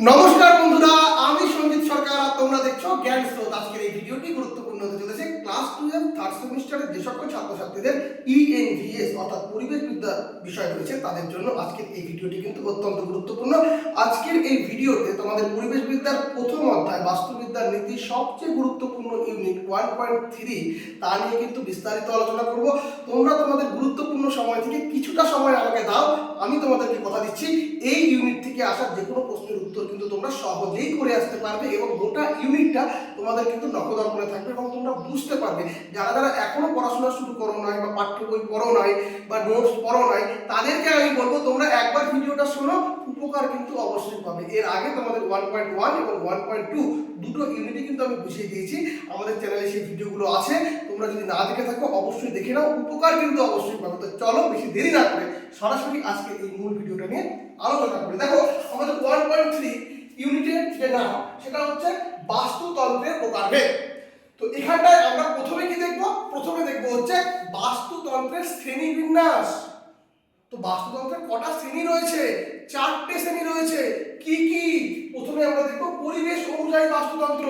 নমস্কার বন্ধুরা, আমি সঞ্জিত সরকার আর তোমরা দেখছো জ্ঞান স্রোত। আজকের এই ভিডিওটি গুরুত্বপূর্ণ হতে চলেছে ক্লাস 12 থার্ড সেমিস্টারের যে সকল ছাত্রছাত্রীদের ইএনভিএস অর্থাৎ পরিবেশ বিদ্যা বিষয় রয়েছে তাদের জন্য আজকের এই ভিডিওটি কিন্তু অত্যন্ত গুরুত্বপূর্ণ। আজকের এই ভিডিওতে তোমাদের পরিবেশ বিদ্যার প্রথম অধ্যায় বাস্তুবিদ্যার নীতি সবচেয়ে গুরুত্বপূর্ণ ইউনিট 1.3 তা নিয়ে কিন্তু বিস্তারিত আলোচনা করব। তোমরা তোমাদের গুরুত্বপূর্ণ সময় থেকে কিছুটা সময় আমাকে দাও, আমি তোমাদেরকে কথা দিচ্ছি এই ইউনিট থেকে আসা যে কোনো প্রশ্নের উত্তর কিন্তু তোমরা সহজেই করে আসতে পারবে এবং গোটা ইউনিটটা তোমাদের কিন্তু নখদর্পণে থাকবে এবং তোমরা বুঝতে পারবে। যারা যারা এখনো পড়াশোনা শুরু করো নাই বা পাঠ্য বই পড়ো নাই বা নোটস পড়ো নাই তাদেরকে আমি বলবো তোমরা একবার ভিডিওটা শোনো, উপকার কিন্তু অবশ্যই পাবে। এর আগে তোমাদের 1.1 এবং 1.2 দুটো ইউনিটই কিন্তু আমি বুঝিয়ে দিয়েছি, আমাদের চ্যানেলে সেই ভিডিওগুলো আছে, তোমরা যদি না দেখে থাকো অবশ্যই দেখে নাও, উপকার কিন্তু অবশ্যই পাবে। তো চলো বেশি দেরি না করে সরাসরি আজকে এই মূল ভিডিওটা নিয়ে আলোচনা করি। দেখো আমাদের 1.3 ইউনিটের যে নাম সেটা হচ্ছে বাস্তুতন্ত্রের প্রকারভেদ। তো এখানটায় আমরা প্রথমে কি দেখবো? প্রথমে দেখবো হচ্ছে বাস্তুতন্ত্রের শ্রেণীবিন্যাস। তো বাস্তুতন্ত্রের কটা শ্রেণী রয়েছে? 4টে শ্রেণী রয়েছে। কি কি? প্রথমে আমরা দেখবো পরিবেশ অনুযায়ী বাস্তুতন্ত্র।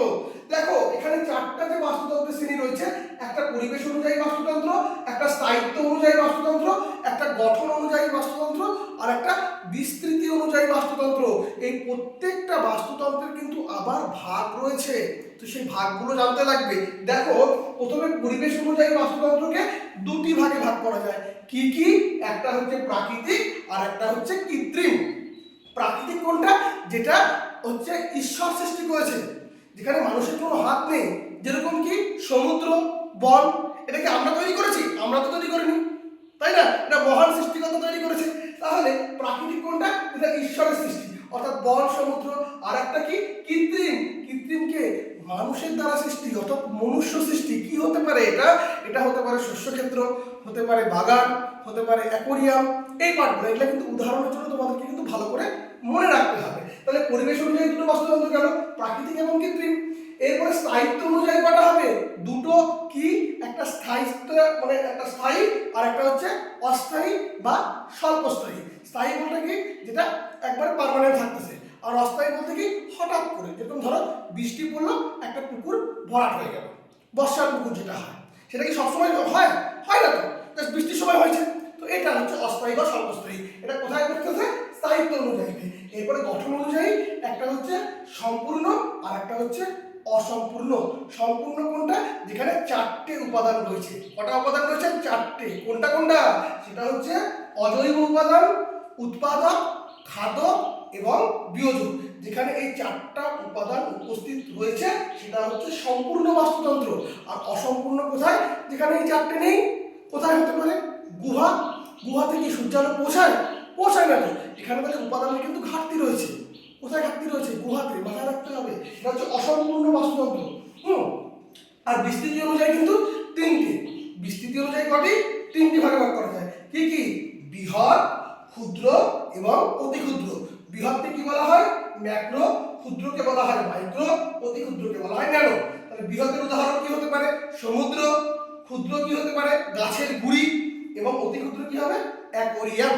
দেখো এখানে 4টা যে বাস্তুতন্ত্রের শ্রেণী রয়েছে, একটা পরিবেশ অনুযায়ী বাস্তুতন্ত্র, একটা স্থায়িত্ব অনুযায়ী বাস্তুতন্ত্র, একটা গঠন অনুযায়ী বাস্তুতন্ত্র আর একটা বিস্তৃতি অনুযায়ী বাস্তুতন্ত্র। এই প্রত্যেকটা বাস্তুতন্ত্রের কিন্তু আবার ভাগ রয়েছে, তো সেই ভাগগুলো জানতে লাগবে। দেখো প্রথমে পরিবেশ অনুযায়ী বাস্তুতন্ত্রকে দুটি ভাগে ভাগ করা যায়। কি কি? একটা হচ্ছে প্রাকৃতিক আর একটা হচ্ছে কৃত্রিম। প্রাকৃতিক কোনটা? যেটা হচ্ছে ঈশ্বর সৃষ্টি করেছে, যেখানে মানুষের কোনো হাত নেই। যেরকম কি সমুদ্র, বন, এটাকে আমরা তৈরি করেছি? আমরা তো তৈরি করিনি, তাই না? এটা মহান সৃষ্টিকর্তা তৈরি করেছে। তাহলে প্রাকৃতিক কোনটা? এটা ঈশ্বরের সৃষ্টি অর্থাৎ বন, সমুদ্র। আর একটা কি? কৃত্রিম। কৃত্রিমকে মানুষের দ্বারা সৃষ্টি অর্থাৎ মনুষ্য সৃষ্টি। কি হতে পারে এটা? এটা হতে পারে শস্যক্ষেত্র, হতে পারে বাগান, হতে পারে অ্যাকোরিয়াম। এই পার্টগুলো এগুলো কিন্তু উদাহরণের জন্য তোমাদেরকে কিন্তু ভালো করে মনে রাখতে হবে। তাহলে পরিবেশ অনুযায়ী দুটো বাস্তুতন্ত্র গেল, প্রাকৃতিক এবং কৃত্রিম। এরপরে স্থায়িত্ব অনুযায়ী কটা হবে? দুটো। কি? একটা স্থায়িত্ব মানে একটা স্থায়ী আর একটা হচ্ছে অস্থায়ী বা স্বল্পস্থায়ী। স্থায়ী বলতে কি? যেটা একবারে পার্মানেন্ট থাকতেছে। আর অস্থায়ী বলতে কি? হঠাৎ করে, যেরকম ধরো বৃষ্টি পড়লো, একটা পুকুর ভরাট হয়ে গেল, বর্ষার পুকুর যেটা হয়, সেটা কি সবসময় হয়? হয় না তো, জাস্ট বৃষ্টির সময় হয়েছে। তো এটা হচ্ছে অস্থায়ী বা স্বল্পস্থায়ী। এটা কোথায় করতেছে? স্থায়িত্ব অনুযায়ী। এরপরে গঠন অনুযায়ী একটা হচ্ছে সম্পূর্ণ আর একটা হচ্ছে অসম্পূর্ণ। সম্পূর্ণ কোনটা? যেখানে 4টে উপাদান রয়েছে। কটা উপাদান রয়েছে? 4টে। কোনটা কোনটা? সেটা হচ্ছে অজৈব উপাদান, উৎপাদক, খাদক এবং বিয়োজক। যেখানে এই 4টা উপাদান উপস্থিত রয়েছে সেটা হচ্ছে সম্পূর্ণ বাস্তুতন্ত্র। আর অসম্পূর্ণ কোথায়? যেখানে এই 4টে নেই। কোথায় হতে পারে? গুহা। গুহাতে কি সূর্যালো পৌঁছায়? পৌঁছায় না তো। এখানে তাহলে উপাদানের কিন্তু ঘাটতি রয়েছে। কোথায় ঘাটতি রয়েছে? গুহাতে। মাথায় রাখতে হবে, এটা হচ্ছে অসম্পূর্ণ বাস্তুতন্ত্র। আর বিস্তৃতি অনুযায়ী কিন্তু 3টে। বিস্তৃতি অনুযায়ী কটি? 3টি ভাগে ভাগ করা যায়। কি কি? বৃহৎ, ক্ষুদ্র এবং অতি ক্ষুদ্র। বৃহৎকে কি বলা হয়? ম্যাক্রো। ক্ষুদ্রকে বলা হয় মাইক্রো। অতি ক্ষুদ্রকে বলা হয় ন্যানো। তাহলে বৃহতের উদাহরণ কি হতে পারে? সমুদ্র। ক্ষুদ্র কি হতে পারে? গাছের গুড়ি। এবং অতি ক্ষুদ্র কি হবে? অ্যাকোরিয়াম।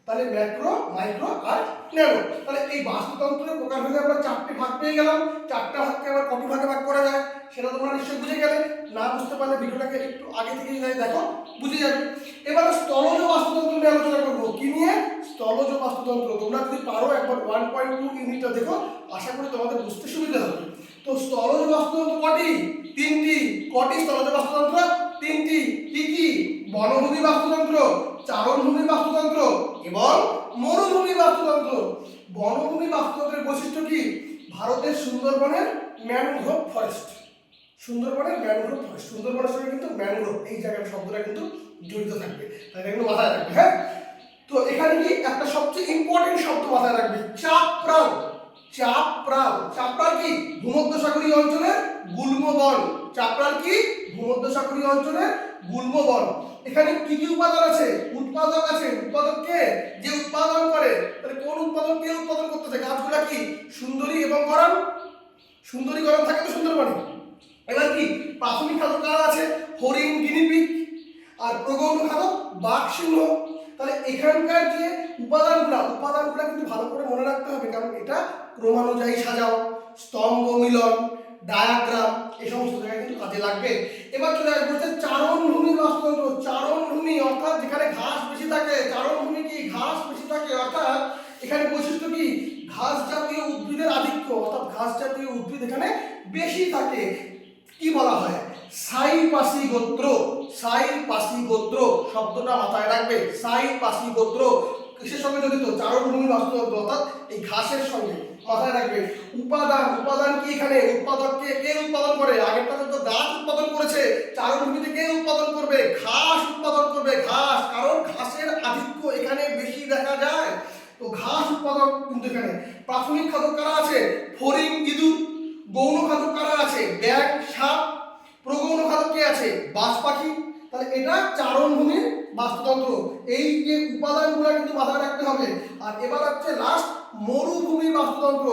তাহলে ম্যাক্রো, মাইক্রো আর ন্যানো। তাহলে এই বাস্তুতন্ত্রের প্রকারভেদে আমরা 4টে ভাগ পেয়ে গেলাম। 4টা ভাগকে আবার কত ভাগে ভাগ করা যায় সেটা তোমরা নিশ্চয়ই বুঝে গেলে। না বুঝতে পারলে ভিডিওটাকে একটু আগে থেকেই দেখো, বুঝে যাবে। এবারে স্থলজ বাস্তুতন্ত্র নিয়ে আলোচনা করবো। কি নিয়ে? স্থলজ বাস্তুতন্ত্র। তোমরা যদি পারো একবার 1.2 ইউনিটটা দেখো, আশা করি তোমাদের বুঝতে সুবিধা হবে। তো স্থলজ বাস্তুতন্ত্র কটি? 3টি। কটি স্থলজ বাস্তুতন্ত্র? 3টি। কি কি? বনভূমি বাস্তুতন্ত্র, চারণভূমি বাস্তুতন্ত্র এবং মরুভূমি বাস্তুতন্ত্র। বনভূমি বাস্তুতন্ত্রের বৈশিষ্ট্য কি? ভারতের সুন্দরবনের ম্যানগ্রোভ ফরেস্ট। সুন্দরবনের ম্যানগ্রোভ ফরেস্ট। সুন্দরবনের সঙ্গে কিন্তু ম্যানগ্রোভ এই জায়গার শব্দটা কিন্তু জড়িত থাকবে, তাই কিন্তু মাথায় রাখবে। হ্যাঁ, তো এখানে কি একটা সবচেয়ে ইম্পর্টেন্ট শব্দ মাথায় রাখবে? চাপরাল। চাপরাল। চাপরাল কি? ভূমধ্যসাগরীয় অঞ্চলের গুল্ম বন। চাপরাল কি? ভূমধ্যসাগরীয় অঞ্চলের গুল্ম বন। এখানে কি কি উপাদান আছে? উৎপাদক আছে। উৎপাদক কে? যে উৎপাদন করে। তাহলে কোন উৎপাদন কে উৎপাদন করতেছে? গাছগুলা কি? সুন্দরী এবং গরম। সুন্দরী গরম থাকে তো সুন্দরবনে। এবার কি? প্রাথমিক খাদ্য কারা আছে? হরিণ, গিনিপিগ। আর প্রগৌণ খাদ্য বাঘ, সিংহ। তাহলে এখানকার যে উপাদানগুলো কিন্তু ভালো করে মনে রাখতে হবে, কারণ এটা ক্রমানুযায়ী সাজাও, স্তম্ভ মিলন, ডায়াগ্রাম এই সমস্ত জায়গায় কিন্তু কাজে লাগবে। এবার চলে আসবো হচ্ছে চারণভূমির বাস্তুতন্ত্র। চারণভূমি অর্থাৎ যেখানে ঘাস বেশি থাকে। চারণভূমি কি? ঘাস বেশি থাকে, অর্থাৎ এখানে বৈশিষ্ট্য কি? ঘাস জাতীয় উদ্ভিদের আধিক্য, অর্থাৎ ঘাস জাতীয় উদ্ভিদ এখানে বেশি থাকে। কি বলা হয়? সাইপাসি গোত্র। সাইপাসি গোত্র শব্দটা মাথায় রাখবে। সাইপাসি গোত্র কিসের সঙ্গে জড়িত? চারণভূমির বাস্তুতন্ত্র, অর্থাৎ এই ঘাসের সঙ্গে। মাথায় রাখবে। উপাদান কি? এখানে উৎপাদককে কে উৎপাদন করে? আগেরটাতে তো গাছ উৎপাদন করেছে, চারণভূমিতে কে উৎপাদন করবে? ঘাস উৎপাদন করবে। ঘাস, কারণ ঘাসের আধিক্য এখানে বেশি দেখা যায়। তো ঘাস উৎপাদক কিন্তু এখানে। প্রাথমিক খাদ্য কারা আছে? ফড়িং, ইঁদুর। গৌণ খাদ্য কারা আছে? ব্যাঙ, সাপ। প্রগৌণ খাদ্য কে আছে? বাজ পাখি। তাহলে এটা চারণভূমির বাস্তুতন্ত্র। এই যে উপাদানগুলো কিন্তু মাথায় রাখতে হবে। আর এবার হচ্ছে লাস্ট মরুভূমির বাস্তুতন্ত্র।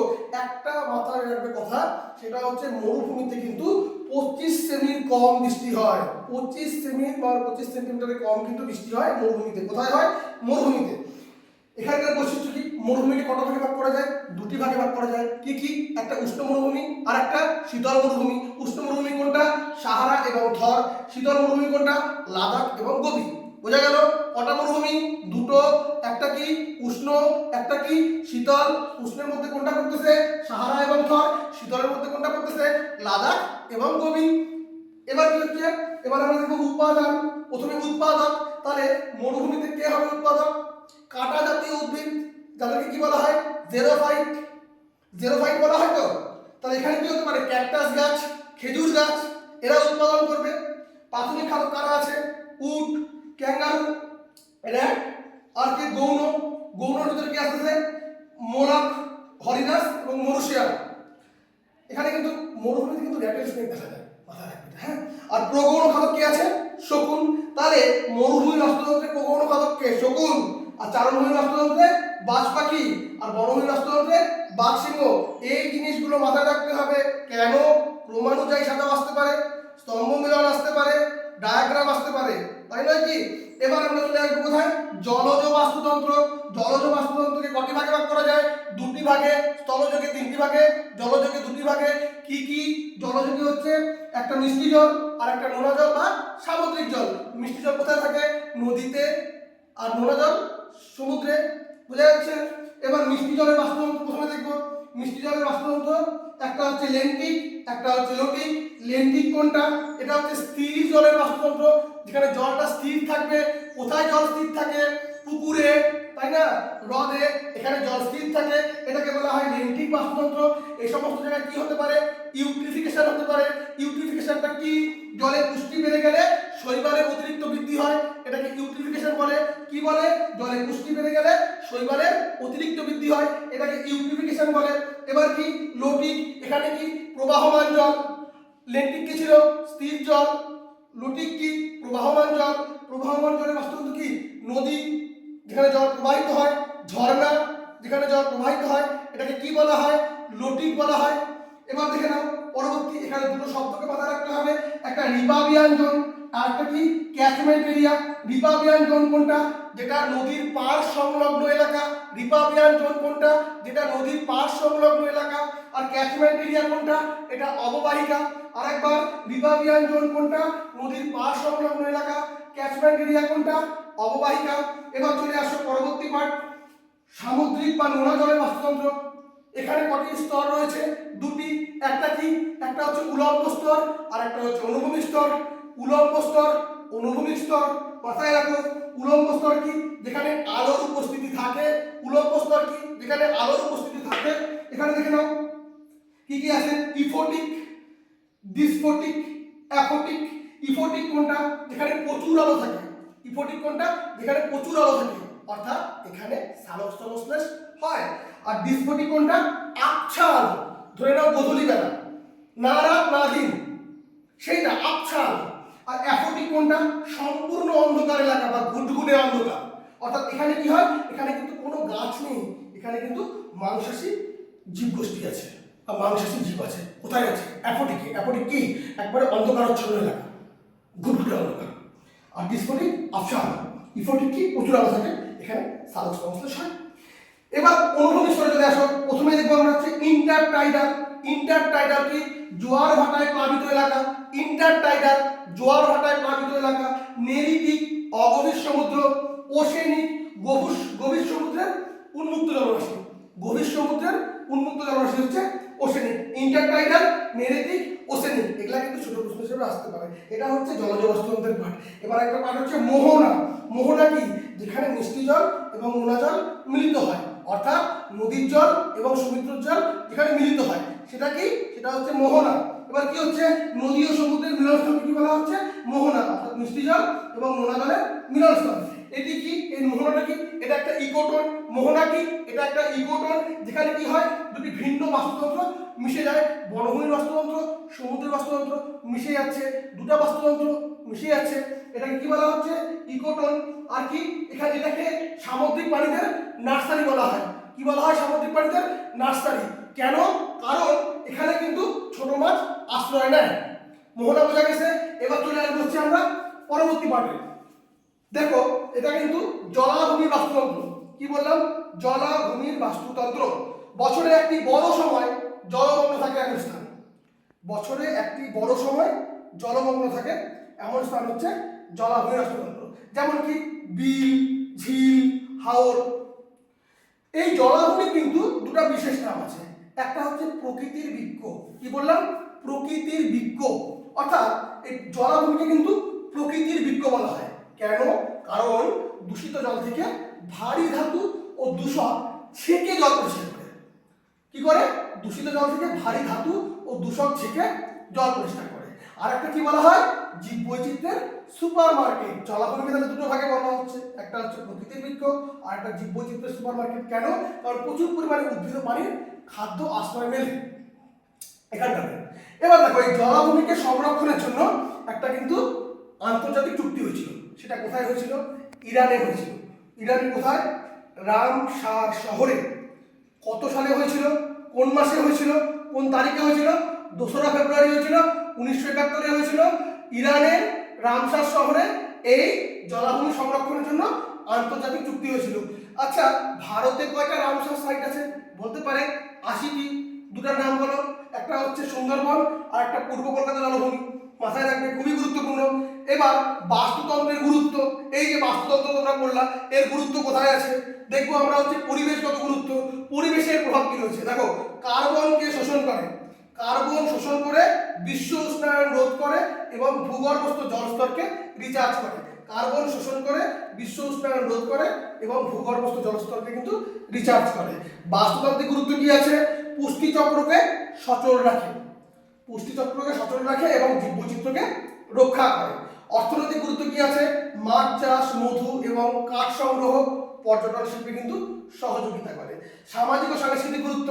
একটা মাথায় রাখবে কথা, সেটা হচ্ছে মরুভূমিতে কিন্তু 25 সেমির কম বৃষ্টি হয়। 25 সেমি বা 25 সেন্টিমিটারের কম কিন্তু বৃষ্টি হয় মরুভূমিতে। কোথায় হয়? মরুভূমিতে। এখানকার বৈশিষ্ট্য কি? মরুভূমিকে কত ভাগে ভাগ করা যায়? দুটি ভাগে ভাগ করা যায়। কি কি? একটা উষ্ণ মরুভূমি আর একটা শীতল মরুভূমি। উষ্ণ মরুভূমি কোনটা? সাহারা এবং থর। শীতল মরুভূমি কোনটা? লাদাখ এবং গোবি। বোঝা গেল? কটা মরুভূমি? দুটো। একটা কি? উষ্ণ, একটা কি? শীতল। উষ্ণের মধ্যে কোনটা পড়তেছে? সাহারা এবং থর। শীতলের মধ্যে কোনটা পড়তেছে? লাদাখ এবং গোবি। এবার কি হচ্ছে? এবার আমরা দেখব উপাদান। প্রথমে উৎপাদক। তাহলে মরুভূমিতে কে হবে উৎপাদক? কাঁটা জাতীয় উদ্ভিদ, যাদেরকে কি বলা হয়? জেরোফাইট। জেরোফাইট বলা হয় তো। তাহলে এখানে কি হতে পারে? ক্যাকটাস গাছ, খেজুর গাছ, এরা উৎপাদন করবে। প্রাথমিক খাদ্য কারা আছে? উট, ক্যাঙ্গারু, এরা। আর কি? গৌণ। গৌণের ভিতরে কি আসতেছে? মোলাক, হরিদাস এবং মরুশিয়াল। এখানে কিন্তু মরুভূমিতে কিন্তু র্যাটেল স্নেক দেখা যায়, মাথায় রাখবে। হ্যাঁ। আর প্রগৌণ খাদ্য কি আছে? শকুন। তাহলে মরুভূমির বাস্তুতন্ত্রে প্রগৌণ খাদ্য কে? শকুন। আর চারণভূমির বাস্তুতন্ত্রে বাজ পাখি। আর বনভূমির বাস্তুতন্ত্রে বাঘ সিংহ। এই জিনিসগুলো মাথায় রাখতে হবে। কেন? ক্রমানুযায়ী সাজাও আসতে পারে, স্তম্ভ মিলন আসতে পারে, ডায়াগ্রাম আসতে পারে, তাই নয় কি? এবার আমরা চলে আসবো কোথায়? জলজ বাস্তুতন্ত্র। জলজ বাস্তুতন্ত্রকে কটি ভাগে ভাগ করা যায়? দুটি ভাগে। স্থলযোগে তিনটি ভাগে, জলযোগে দুটি ভাগে। কি কি? জলযোগে হচ্ছে একটা মিষ্টি জল আর একটা নোনা জল বা সামুদ্রিক জল। মিষ্টি জল কোথায় থাকে? নদীতে। আর নোনা জল সমুদ্রে। বোঝা যাচ্ছে? এবার মিষ্টি জলের বাস্তুতন্ত্র প্রথমে দেখবো। মিষ্টি জলের বাস্তুতন্ত্র একটা হচ্ছে লেন্টিক, একটা হচ্ছে লোটিক। লেন্টিক কোনটা? এটা হচ্ছে স্থির জলের বাস্তুতন্ত্র, যেখানে জলটা স্থির থাকবে। কোথায় জল স্থির থাকে? পুকুরে, তাই না? হ্রদে, এখানে জল স্থির থাকে। এটাকে বলা হয় লেন্টিক বাস্তুতন্ত্র। এই সমস্ত জায়গায় কি হতে পারে? ইউট্রিফিকেশন হতে পারে। ইউট্রিফিকেশনটা কি? জলে পুষ্টি বেড়ে গেলে শৈবালের অতিরিক্ত বৃদ্ধি হয়, এটাকে ইউট্রিফিকেশন বলে। কি বলে? জলে পুষ্টি বেড়ে গেলে শৈবালের অতিরিক্ত বৃদ্ধি হয়, এটাকে ইউট্রিফিকেশন বলে। এবার কি? লোটিক। এখানে কি? প্রবাহমান জল। লেন্টিক কি ছিল? স্থির জল। লোটিক কি? প্রবাহমান জল। প্রবাহমান জলের বাস্তুতন্ত্র কি? নদী, যেখানে জল প্রবাহিত হয়। ঝর্ণা, যেখানে জল প্রবাহিত হয়, এটাকে কি বলা হয়? লোটিক বলা হয়। এবার দেখে নাও পরবর্তী। এখানে দুটো শব্দকে মাথায় রাখতে হবে। একটা রিপাবিয়ান জোন আর একটা কি? Catchment area. রিপাবিয়ান জোন কোনটা? যেটা নদীর পাড় সংলগ্ন এলাকা। রিপাবিয়ান জোন কোনটা? যেটা নদীর পাড় সংলগ্ন এলাকা। আর ক্যাচমেন্ট এরিয়া কোনটা? এটা অববাহিকা। আরেকবার, রিপাবিয়ান জোন কোনটা? নদীর পাড় সংলগ্ন এলাকা। ক্যাচমেন্ট এরিয়া কোনটা? অববাহিকা। এবার চলে আসো পরবর্তী পার্ট, সামুদ্রিক বা নোনা জলের বাস্তুতন্ত্র। এখানে কটি স্তর রয়েছে? দুটি। একটা কি? একটা হচ্ছে উলম্ব স্তর আর একটা হচ্ছে অনুভূমিক স্তর। উলম্ব স্তর, অনুভূমিক স্তর মাথায় রাখো। উলম্ব স্তর কি? যেখানে আলোর উপস্থিতি থাকে। উলম্ব স্তর কি? যেখানে আলোর উপস্থিতি থাকে। এখানে দেখে নাও কি কি আছে? ইফোটিক, ডিসফোটিক, অ্যাফোটিক। ইফোটিক কোনটা? যেখানে প্রচুর আলো থাকে। ইফোটিক কোনটা? যেখানে প্রচুর আলো থাকে, অর্থাৎ এখানে সালোক সংশ্লেষ হয়। আর ডিসফোটিক কোনটা? আবছা আলো। ধরে নাও গোধূলি বেলা, না রাত না দিন, সেইটা আবছা আলো। আর অ্যাফোটিক কোনটা? সম্পূর্ণ অন্ধকার এলাকা বা ঘুটঘুটে অন্ধকার। অর্থাৎ এখানে কি হয়? এখানে কিন্তু কোনো গাছ নেই, এখানে কিন্তু মাংসাশী জীবগোষ্ঠী আছে বা মাংসাশী জীব আছে। কোথায় আছে? অ্যাফোটিকে। অ্যাফোটিক কি? একবারে অন্ধকারচ্ছন্ন এলাকা, ঘুটঘুটে অন্ধকার। আর ডিসফোটিক আবছা আলো। ইফোটিক কি প্রচুর আলো থাকে, এখানে সালোক সংশ্লেষ হয়। এবার অনুভূমিক স্তরে যদি আসো, প্রথমে দেখবো আমরা হচ্ছে ইন্টারটাইডাল। ইন্টারটাইডাল কি জোয়ার ভাটায় প্লাবিত এলাকা, ইন্টারটাইডাল জোয়ার ভাটায় প্লাবিত এলাকা। নেরিটিক অগভীর সমুদ্র, ওশেনিক গভীর সমুদ্রের উন্মুক্ত জলরাশি, গভীর সমুদ্রের উন্মুক্ত জলরাশি হচ্ছে ওশেনিক। ইন্টারটাইডাল, নেরিটিক, ওশেনিক এগুলা কিন্তু ছোট প্রশ্ন হিসেবে আসতে পারে। এটা হচ্ছে জলজ বাস্তুতন্ত্রের পাঠ। এবার একটা পাঠ হচ্ছে মোহনা। মোহনা কি যেখানে মিষ্টি জল এবং নোনা জল মিলিত হয়, অর্থাৎ নদীর জল এবং সমুদ্রের জল যেখানে মিলিত হয় সেটা কি, সেটা হচ্ছে মোহনা। এবার কি হচ্ছে নদী ও সমুদ্রের মিলনস্থল কি বলা হচ্ছে মোহনা, অর্থাৎ মিষ্টি জল এবং নোনা জলের মিলনস্থল। এটি কি, এই মোহনাটা কি, এটা একটা ইকোটোন। মোহনা কি, এটা একটা ইকোটোন যেখানে কি হয় দুটি ভিন্ন বাস্তুতন্ত্র মিশে যায়, বনভূমির বাস্তুতন্ত্র সমুদ্রের বাস্তুতন্ত্র মিশে যাচ্ছে, দুটা বাস্তুতন্ত্র মিশে যাচ্ছে, এটাকে কি বলা হচ্ছে ইকোটোন। আর কি এখানে এটাকে সামুদ্রিক প্রাণীদের নার্সারি বলা হয়। কি বলা হয় সামুদ্রিক প্রাণীদের নার্সারি, কেন, কারণ এখানে কিন্তু ছোট মাছ আশ্রয় নেয়। মোহনা বোঝা গেছে। এবার চলে আসবো হচ্ছে আমরা পরবর্তী পার্টে। দেখো এটা কিন্তু জলাভূমির বাস্তুতন্ত্র। কি বললাম, জলাভূমির বাস্তুতন্ত্র। বছরে একটি বড় সময় জলমগ্ন থাকে এমন স্থান, বছরে একটি বড় সময় জলমগ্ন থাকে এমন স্থান হচ্ছে জলাভূমির বাস্তুতন্ত্র। যেমন কি বিল, ঝিল, হাওর। এই জলাভূমি কিন্তু দুটো বিশেষ নাম আছে, একটা হচ্ছে প্রকৃতির বৃক্ষ। কি বললাম, প্রকৃতির বৃক্ষ, অর্থাৎ এই জলাভূমিকে কিন্তু প্রকৃতির বৃক্ষ বলা হয়। কেন, কারণ দূষিত জল থেকে ভারী ধাতু ও দূষক ছেঁকে জল পরিষ্কার করে। কি করে, দূষিত জল থেকে ভারী ধাতু ও দূষক ছেঁকে জল পরিষ্কার করে। আর একটা কি বলা হয়, জীববৈচিত্র্যের সুপার মার্কেট। জলাভূমিকে তাহলে দুটো ভাগে বলা হচ্ছে, একটা হচ্ছে প্রকৃতির বৃক্ষ আর একটা জীববৈচিত্র্যের সুপার মার্কেট। কেন, কারণ প্রচুর পরিমাণে উদ্ভিদ প্রাণীর খাদ্য আশ্রয় মেলে এখানটাতে। এবার দেখো এই জলাভূমিকে সংরক্ষণের জন্য একটা কিন্তু আন্তর্জাতিক চুক্তি হয়েছিল। সেটা কোথায় হয়েছিল, ইরানে হয়েছিল। ইরানের কোথায়, রামসার শহরে। কত সালে হয়েছিল, কোন মাসে হয়েছিল, কোন তারিখে হয়েছিল, 2রা ফেব্রুয়ারি হয়েছিল 1971 হয়েছিল। ইরানের রামসার শহরে এই জলাভূমি সংরক্ষণের জন্য আন্তর্জাতিক চুক্তি হয়েছিল। আচ্ছা ভারতে কয়টা রামসার সাইট আছে বলতে পারে, 80টি। দুটার নাম বলো, একটা হচ্ছে সুন্দরবন আর একটা পূর্ব কলকাতা জলাভূমি। মাথায় রাখবে, খুবই গুরুত্বপূর্ণ। এবার বাস্তুতন্ত্রের গুরুত্ব, এই যে বাস্তুতন্ত্র তোমরা বললাম এর গুরুত্ব কোথায় আছে দেখবো আমরা হচ্ছে পরিবেশগত গুরুত্ব। পরিবেশের প্রভাব কি রয়েছে দেখো, কার্বনকে শোষণ করে, কার্বন শোষণ করে বিশ্ব উষ্ণায়ন রোধ করে এবং ভূগর্ভস্থ জলস্তরকে রিচার্জ করে। কার্বন শোষণ করে বিশ্ব উষ্ণায়ন রোধ করে এবং ভূগর্ভস্থ জলস্তরকে কিন্তু রিচার্জ করে। বাস্তুতান্ত্রিক গুরুত্ব কি আছে, পুষ্টি চক্রকে সচল রাখে, পুষ্টি চক্রকে সচল রাখে এবং জীববৈচিত্র্যকে রক্ষা করে। অর্থনৈতিক গুরুত্ব কি আছে, মাছ চাষ, মধু এবং কাঠ সংগ্রহ, পর্যটন শিল্পে কিন্তু সহযোগিতা করে। সামাজিক ও সাংস্কৃতিক গুরুত্ব,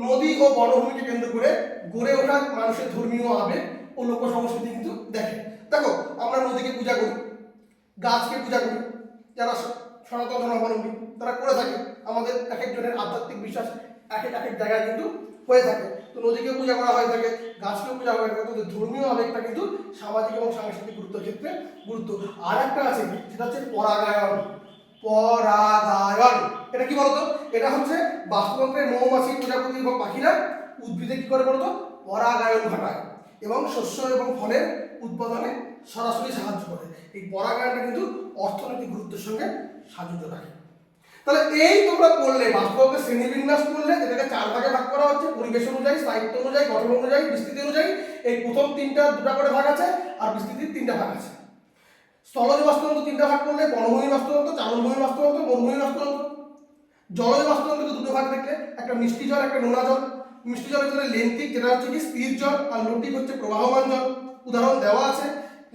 নদী ও বনভূমিকে কেন্দ্র করে গড়ে ওঠা মানুষের ধর্মীয় আবেগ ও লোক সংস্কৃতি কিন্তু দেখে। দেখো আমরা নদীকে পূজা করি, গাছকে পূজা করি, যারা সনাতন ধর্মাবলম্বী তারা করে থাকে। আমাদের এক একজনের আধ্যাত্মিক বিশ্বাস এক এক জায়গায় কিন্তু হয়ে থাকে। তো নদীকে পূজা করা হয়ে থাকে, গাছকেও পূজা হয়ে থাকে। তো ধর্মীয় আবেগটা কিন্তু সামাজিক এবং সাংস্কৃতিক গুরুত্বের ক্ষেত্রে গুরুত্ব। আর একটা আছে সেটা হচ্ছে পরাগায়ন। পরাগায়ন এটা কি বলতো, এটা হচ্ছে বাস্তুতন্ত্রের মৌমাছি, প্রজাপতি এবং পাখিরা উদ্ভিদে কি করে বলতো, পরাগায়ন ঘটায় এবং শস্য এবং ফলের উৎপাদনে সরাসরি সাহায্য করে। এই পরাগায়নটা কিন্তু অর্থনৈতিক গুরুত্বের সঙ্গে সাহায্য রাখে। তাহলে এই তোমরা পড়লে বাস্তুতন্ত্রের শ্রেণীবিন্যাস পড়লে, যেটাকে 4 ভাগে ভাগ করা হচ্ছে পরিবেশ অনুযায়ী, স্থায়িত্ব অনুযায়ী, গঠন অনুযায়ী, বিস্তৃতি অনুযায়ী। এই প্রথম 2টা করে ভাগ আছে আর বিস্তৃতির 3টা ভাগ আছে। স্থলজ বাস্তুতন্ত্র 3টা ভাগ করলে, বনভূমি বাস্তুতন্ত্র, চারণভূমি বাস্তুতন্ত্র, মরুভূমি বাস্তুতন্ত্র। জলজ বাস্তুতন্ত্রকে 2টো ভাগ দেখলে, একটা মিষ্টি জল, একটা নোনা জল। মিষ্টি জলের ভিতরে লেন্টিক যেটা হচ্ছে কি স্থির জল, আর লোটিক হচ্ছে প্রবাহমান জল। উদাহরণ দেওয়া আছে,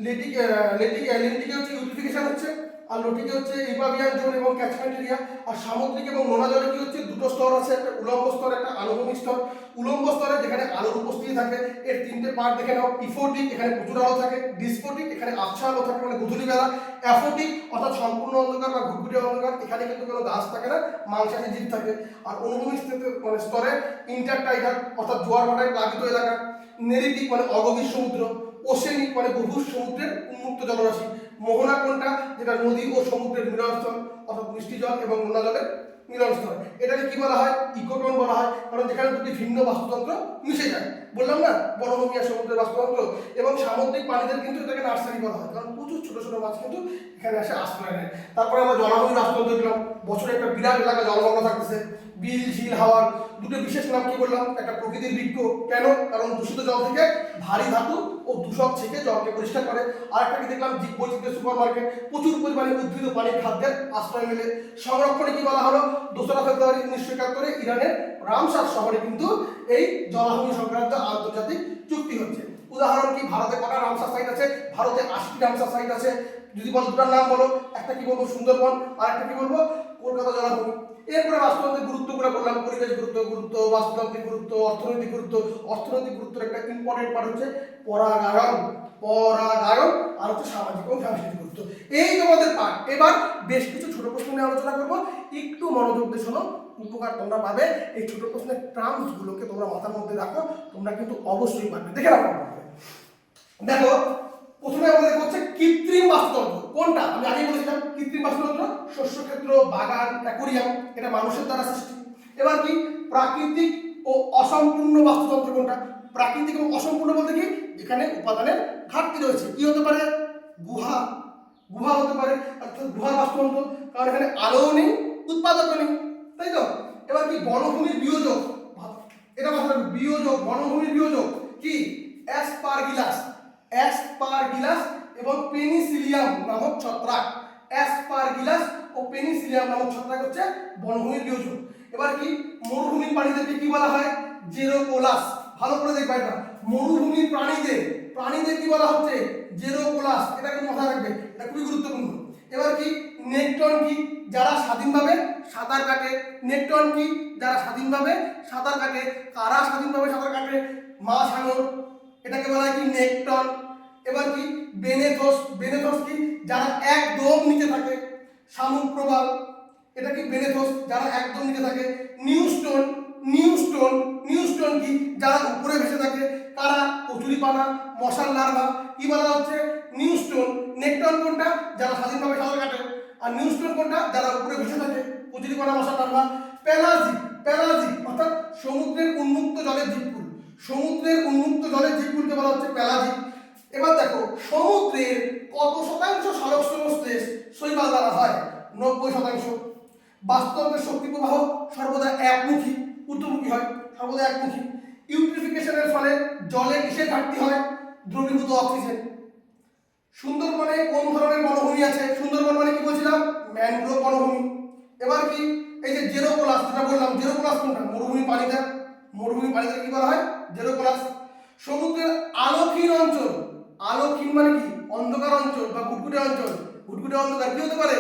লেন্টিকে হচ্ছে ইউট্রিফিকেশন হচ্ছে, আর লোটিকে হচ্ছে ইপাবিয়ান জোন এবং ক্যাচমেন্ট এরিয়া। আর সামুদ্রিক এবং নোনা জলে কি হচ্ছে, 2টো স্তর আছে, একটা উলম্ব স্তর, একটা আনুভূমিক স্তর। উলম্ব স্তরে যেখানে আলোর উপস্থিতি থাকে এর 3টে পার্ট দেখে নাও। ইফোটিক এখানে প্রচুর আলো থাকে, ডিসফোটিক এখানে আবছা আলো থাকে মানে গধূলি বেলা, অ্যাফোটিক অর্থাৎ সম্পূর্ণ অন্ধকার বা ঘুটঘুটে অন্ধকার, এখানে কিন্তু কোনো গাছ থাকে না, মাংসাশী জীব থাকে। আর অনুভূমিক স্তরে ইন্টারটাইডাল অর্থাৎ জোয়ার ভাটায় প্লাবিত এলাকা, নেরিটিক মানে অগভীর সমুদ্র, ওশেনিক মানে গভীর সমুদ্রের উন্মুক্ত জলরাশি, মোহনা কোনটা? যেটা নদী ও সমুদ্রের মিলনস্থল অর্থাৎ মিষ্টি জল এবং নোনা জলের মিলনস্থল। এটাকে কি বলা হয়? ইকোটোন বলা হয়, কারণ যেখানে দুটি ভিন্ন বাস্তুতন্ত্র মিশে যায়। বললাম না বনভূমি আর সমুদ্রের বাস্তুতন্ত্র। এবং সামুদ্রিক প্রাণীদের কিন্তু এটাকে নার্সারি বলা হয়, কারণ প্রচুর ছোট ছোট মাছ কিন্তু এখানে এসে আশ্রয় নেয়। তারপরে আমরা জলাভূমি বাস্তুতন্ত্র দেখলাম, বছরে একটা বিরাট এলাকা জলমগ্ন থাকতেছে। বিল, ঝিল, হাওয়ার দুটো বিশেষ নাম কি বললাম? একটা প্রকৃতির বৃক্ষ, কেন? কারণ দূষিত জল থেকে ভারী ধাতু ও দূষক ছেঁকে জলকে পরিষ্কার করে। আর একটা কি দেখলাম? জীববৈচিত্র্যের সুপার মার্কেট, প্রচুর পরিমাণে উদ্ভিদ ও পানির খাদ্যের আশ্রয় মেলে। সংরক্ষণে কি বলা হলো? 2রা ফেব্রুয়ারি 1971 ইরানের রামসার শহরে কিন্তু এই জলাভূমি সংক্রান্ত আন্তর্জাতিক চুক্তি হচ্ছে। উদাহরণ কি? ভারতে কটা রামসার সাইট আছে? ভারতে 80টি রামসার সাইট আছে। যদি বল দুটার নাম বলো, একটা কি বলবো? সুন্দরবন, আর একটা কি বলবো? কলকাতা জলাভূমি। এরপরে বাস্তুতন্ত্রের গুরুত্বগুলো বললাম, পরিবেশ গুরুত্ব, বাস্তুতান্ত্রিক গুরুত্ব, অর্থনৈতিক গুরুত্ব। অর্থনৈতিক গুরুত্বের একটা ইম্পর্টেন্ট পার্ট হচ্ছে পরাগায়ন, আর হচ্ছে সামাজিক ও সাংস্কৃতিক গুরুত্ব। এই তোমাদের পার্ট। এবার বেশ কিছু ছোট প্রশ্ন নিয়ে আলোচনা করবো, একটু মনোযোগ দিয়ে শোনো, উপকার তোমরা পাবে। এই ছোট প্রশ্নের টার্মস গুলোকে তোমরা মাথার মধ্যে রাখো, তোমরা কিন্তু অবশ্যই পারবে। দেখে রাখো। দেখো, প্রথমে আমাদের হচ্ছে কৃত্রিম বাস্তুতন্ত্র। কোনটা? আমি আগেই বলেছিলাম কৃত্রিম বাস্তুতন্ত্র, শস্যক্ষেত্র, বাগান, অ্যাকোরিয়াম, এটা মানুষের দ্বারা সৃষ্টি। এবার কি? প্রাকৃতিক ও অসম্পূর্ণ বাস্তুতন্ত্র কোনটা? প্রাকৃতিক ও অসম্পূর্ণ বলতে কি? যেখানে উপাদানের ঘাটতি রয়েছে। কি হতে পারে? গুহা হতে পারে, অর্থাৎ গুহার বাস্তুতন্ত্র, কারণ এখানে আলোও নেই, উৎপাদকও নেই, তাই তো? এবার কি? বনভূমির বিয়োজক, এটা মাথায় রাখবে, বিয়োজক, বনভূমির বিয়োজক কি? অ্যাসপারগিলাস এবং পেনিসিলিয়াম নামক ছত্রাক। অ্যাসপারগিলাস ও পেনিসিলিয়াম নামক ছত্রাক হচ্ছে বনভূমির বিয়োজক। এবার কি? মরুভূমির প্রাণীদেরকে কি বলা হয়? জেরোপোলাস। ভালো করে দেখবা, এটা মরুভূমির প্রাণীদের কি বলা হচ্ছে? জেরোপোলাস। এটা কিন্তু মাথায় রাখবে, এটা খুবই গুরুত্বপূর্ণ। এবার কি? নেকটন কি? যারা স্বাধীনভাবে সাঁতার কাটে। নেকটন কি? যারা স্বাধীনভাবে সাঁতার কাটে। কারা স্বাধীনভাবে সাঁতার কাটে? মাছ হাঙর, এটাকে বলা হয় কি? নেকটন। এবার কি? বেনেথোস কি? যারা একদম নিচে থাকে। শামুক প্রবাল, এটা কি? বেনেথোস, যারা একদম নিচে থাকে। নিউস্টোন কি? যারা উপরে ভেসে থাকে। কারা? কচুরিপানা, মশার লার্ভা, কি বলা হচ্ছে? নিউস্টোন। নেকটন কোনটা? যারা স্বাধীনভাবে সাঁতার কাটে। আর নিউস্টোন কোনটা? যারা উপরে ভেসে থাকে, কচুরিপানা, মশার লার্ভা। প্যালাজিক অর্থাৎ সমুদ্রের উন্মুক্ত জলের জীবগুলোকে বলা হচ্ছে প্যালাজিক। এবার দেখো, সমুদ্রের কত শতাংশ সালোক সংশ্লেষ শৈবাল দ্বারা হয়? 90%। বাস্তুতন্ত্রের শক্তি প্রবাহ সর্বদা একমুখী, ঊর্ধ্বমুখী হয়, সর্বদা একমুখী। ইউট্রিফিকেশনের ফলে জলে কিসের ঘাটতি হয়? দ্রবীভূত অক্সিজেন। সুন্দরবনে কোন ধরনের বনভূমি আছে? সুন্দরবন মানে কি বলছিলাম? ম্যানগ্রোভ বনভূমি। এবার কি? এই যে জেরোপোলাস, যেটা বললাম, জেরোপোলাস কোনটা? মরুভূমি পানিতে কি বলা হয়? জেরোপোলাস। সমুদ্রের আলোকহীন অঞ্চল, আলোকহীন মানে কি? অন্ধকার অঞ্চল বা ঘুটঘুটে অন্ধকার কি হতে পারে?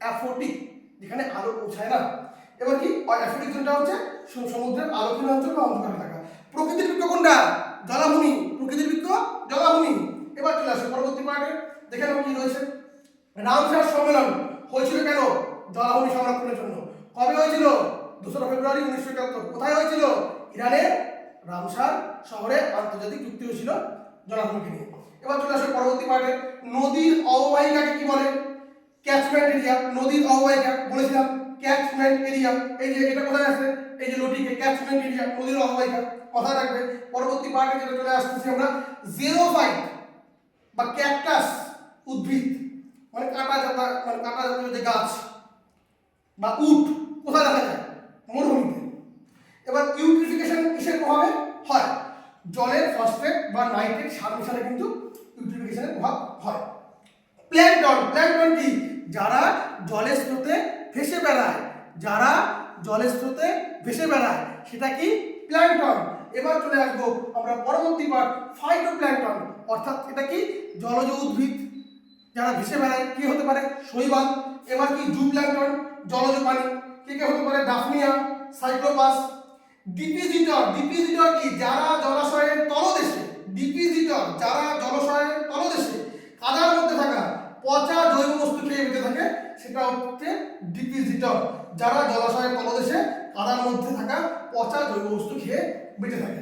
অ্যাফোটিক, যেখানে আলো পৌঁছায় না। এবার কি? অ্যাফোটিক জোনটা হচ্ছে সমুদ্রের আলোকহীন অঞ্চল বা অন্ধকার এলাকা। প্রকৃতির বৃক্ষ কোনটা? জলাভূমি। এবার চলে আসে পরবর্তী পার্টে, দেখে নাও কি রয়েছে। রামসার সম্মেলন হয়েছিল কেন? জলাভূমি সংরক্ষণের জন্য। কবে হয়েছিল? 2রা ফেব্রুয়ারি 1971। কোথায় হয়েছিল? ইরানের রামসার শহরে আন্তর্জাতিক চুক্তি হয়েছিল জলাভূমিকে নিয়ে। এবার চলে আসে পরবর্তী পার্টে। নদীর অববাহিকাকে কি বলে? Catchment area. নদীর অববাহিকা বলেছিলাম, ক্যাচমেন্ট এরিয়া। এই যে এটা কোথায় আছে? এই যে লটিকে, ক্যাচমেন্ট এরিয়া, নদীর অববাহিকা, কথা রাখবে। পরবর্তী পার্টে যেটা চলে আসতেছি আমরা, জেরোফাইট বা ক্যাকটাস উদ্ভিদ, মানে কাটা জাতীয় যে গাছ বা উট, কোথায় দেখা যায়? মরুভূমিতে। এবার ইউট্রিফিকেশন কিসের প্রভাবে হয়? জলের ফসফেট বা নাইট্রেট সার মিশালে কিন্তু ইউট্রিফিকেশনের প্রভাব হয়। প্ল্যাঙ্কটন কি? যারা জলের স্রোতে ভেসে বেড়ায়, সেটা কি? প্ল্যাঙ্কটন। এবার চলে আসবো আমরা পরবর্তী পার্ট, ফাইটোপ্ল্যাঙ্কটন, অর্থাৎ এটা কি? জলজ উদ্ভিদ যারা ভেসে বেড়ায়, কি হতে পারে? শৈবাল। এবার কি? জুপ্ল্যাঙ্কটন, জলজ প্রাণী, কে হতে পারে? ডাফনিয়া, সাইক্লোপাস। ডিপিজিটর কি? যারা জলাশয়ের তলদেশে, কাদার মধ্যে থাকা পচা জৈব বস্তু খেয়ে বেঁচে থাকে, সেটা হচ্ছে ডিপিজিটর। যারা জলাশয়ের তলদেশে কাদার মধ্যে থাকা পচা জৈব বস্তু খেয়ে বেঁচে থাকে।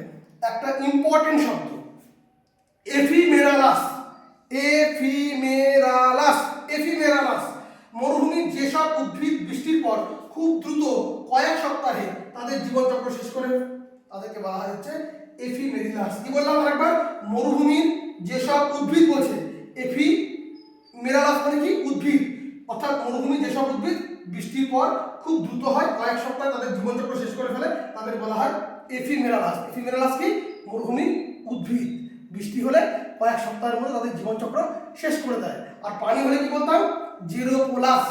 একটা ইম্পর্টেন্ট শব্দ, এফিমেরালাস। এফিমেরালাস। এফিমেরালাস মরুভূমির যেসব উদ্ভিদ বৃষ্টির পর খুব দ্রুত কয়েক সপ্তাহে তাদের জীবনচক্র শেষ করে, তাদেরকে বলা হয় হচ্ছে এফিমেরিলাস। কি বললাম আরেকবার? মরুভূমির যেসব উদ্ভিদ বলছে, এফিমেরালাস মানে কি? উদ্ভিদ, অর্থাৎ মরুভূমির যেসব উদ্ভিদ বৃষ্টির পর খুব দ্রুত হয়, কয়েক সপ্তাহে তাদের জীবনচক্র শেষ করে ফেলে, তাদের বলা হয় এফিমেরালাস। এফিমেরালাস কি? মরুভূমির উদ্ভিদ, বৃষ্টি হলে কয়েক সপ্তাহের মধ্যে তাদের জীবনচক্র শেষ করে দেয়। আর পানি হলে কি বলতাম? জেরোপোলাস।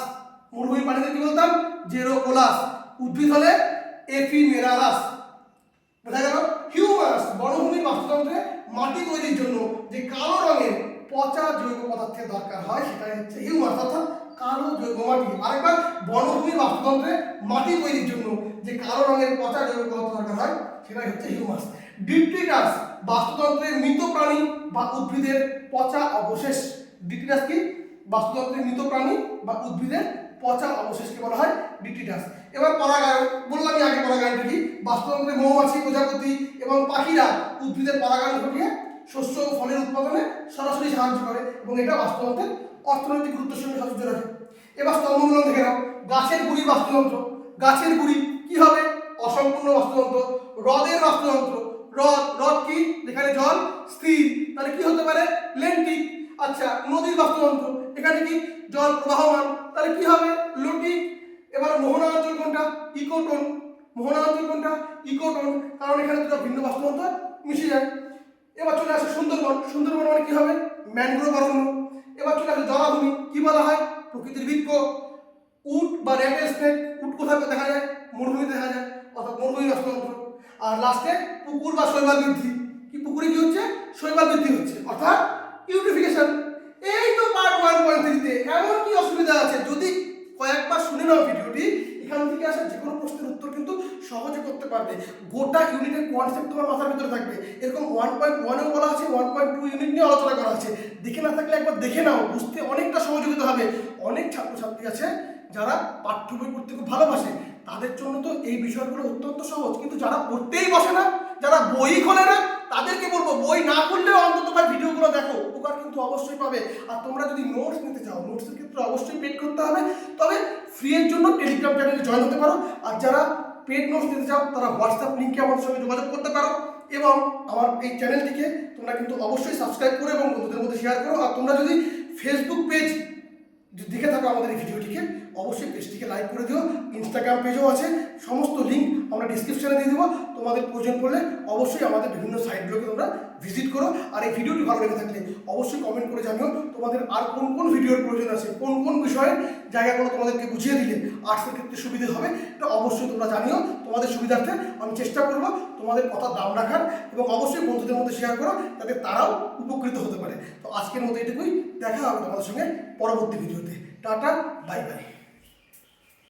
মরুভূমির পানিতে কি বলতাম? জেরোপোলাস। উদ্ভিদ হলে এফিমেরালাস। বোঝা গেল? হিউমাস বনভূমির বাস্তুতন্ত্রে মাটি তৈরির জন্য যে কালো রঙের পচা জৈব পদার্থের দরকার হয় সেটাই হচ্ছে হিউমাস, অর্থাৎ কালো জৈব মাটি। আরেকবার, বনভূমির বাস্তুতন্ত্রে মাটি তৈরির জন্য যে কালো রঙের পচা জৈব পদার্থ দরকার হয় সেটাই হচ্ছে হিউমাস। ডিট্রিটাস বাস্তুতন্ত্রের মৃত প্রাণী বা উদ্ভিদের পচা অবশেষ। ডিট্রিটাস কি? বাস্তুতন্ত্রের মৃত প্রাণী বা উদ্ভিদের পচা অবশেষকে বলা হয় ডিট্রিটাস। এবার পরাগায়ন, বললামই আগে পরাগায়নটা কি। বাস্তুতন্ত্রে মৌমাছি, প্রজাপতি এবং পাখিরা উদ্ভিদের পরাগায়ন ঘটিয়ে শস্য ও ফলের উৎপাদনে সরাসরি সাহায্য করে এবং এটা বাস্তুতন্ত্রের অর্থনৈতিক গুরুত্বের সঙ্গে সাহায্য রাখে। এবার স্তম্ভগুলো দেখে নাও। গাছের গুড়ির বাস্তুতন্ত্র। গাছের গুড়ি কি হবে? অসম্পূর্ণ বাস্তুতন্ত্র। হ্রদের বাস্তুতন্ত্র। হ্রদ কি? যেখানে জল স্থির, তাহলে কি হতে পারে? লেন্টিক। আচ্ছা, নদীর বাস্তুতন্ত্র, এখানে কি? জল প্রবাহমান, তাহলে কি হবে? লুটিক। এবার মোহনা অঞ্চল কোনটা? ইকোটোন। মোহনা অঞ্চল কোনটা? ইকোটোন, কারণ এখানে দুটো ভিন্ন বাস্তুতন্ত্র মিশে যায়। এবার চলে আসে সুন্দরবন। সুন্দরবন মানে কি হবে? ম্যানগ্রোভ অরণ্য। এবার চলে আসে জলাভূমি, কি বলা হয়? প্রকৃতির বৃক্ষ। উট বা র্যাটেল স্নেক, উট কোথায় দেখা যায়? মরুভূমিতে দেখা যায়, অর্থাৎ মরুভূমি বাস্তুতন্ত্র। আর লাস্টে পুকুর বা শৈবাল বৃদ্ধি। কি? পুকুরে কি হচ্ছে? শৈবাল বৃদ্ধি হচ্ছে, অর্থাৎ ইউট্রিফিকেশন। এই তো পার্ট 1.3 তে। এমন কি অসুবিধা আছে? যদি কয়েকবার শুনে নাও ভিডিওটি, এখান থেকে আসা যে কোনো প্রশ্নের উত্তর কিন্তু সহজে করতে পারবে। গোটা ইউনিটের কনসেপ্ট তোমার মাথার ভিতরে থাকবে। এরকম 1.1 বলা আছে, 1.2 ইউনিট নিয়ে আলোচনা করা আছে। দেখে না থাকলে একবার দেখে নাও, বুঝতে অনেকটা সহযোগিতা হবে। অনেক ছাত্রছাত্রী আছে যারা পাঠ্য বই পড়তে খুব ভালোবাসে, তাদের জন্য তো এই বিষয়গুলো অত্যন্ত সহজ, কিন্তু যারা পড়তেই বসে না, যারা বই খোলে না, তাদেরকে বলবো বই না পড়লেও অন্তত ভিডিওগুলো দেখো, উপকার কিন্তু অবশ্যই পাবে। আর তোমরা যদি নোটস নিতে চাও, নোটসের ক্ষেত্রে অবশ্যই পেড করতে হবে, তবে ফ্রি এর জন্য টেলিগ্রাম চ্যানেলে জয়েন হতে পারো। আর যারা পেড নোটস নিতে চাও তারা হোয়াটসঅ্যাপ লিঙ্কে আমার সঙ্গে যোগাযোগ করতে পারো। এবং আমার এই চ্যানেলটিকে তোমরা কিন্তু অবশ্যই সাবস্ক্রাইব করো এবং বন্ধুদের মধ্যে শেয়ার করো। আর তোমরা যদি ফেসবুক পেজ দেখে থাকো আমাদের এই ভিডিওটিকে, অবশ্যই পেজটিকে লাইক করে দিও। ইনস্টাগ্রাম পেজও আছে, সমস্ত লিঙ্ক আমরা ডিসক্রিপশনে দিয়ে দেবো। তোমাদের প্রয়োজন পড়লে অবশ্যই আমাদের বিভিন্ন সাইটগুলোকে তোমরা ভিজিট করো। আর এই ভিডিওটি ভালো লেগে থাকলে অবশ্যই কমেন্ট করে জানিও তোমাদের আর কোন কোন ভিডিওর প্রয়োজন আছে, কোন কোন বিষয়ের জায়গাগুলো তোমাদেরকে বুঝিয়ে দিলে আর্টসের ক্ষেত্রে সুবিধে হবে, এটা অবশ্যই তোমরা জানিও। তোমাদের সুবিধার্থে আমি চেষ্টা করবো তোমাদের কথার দাম রাখার, এবং অবশ্যই বন্ধুদের মধ্যে শেয়ার করো যাতে তারাও উপকৃত হতে পারে। তো আজকের মতো এটুকুই, দেখা হবে তোমাদের সঙ্গে পরবর্তী ভিডিওতে। Tata, bye bye.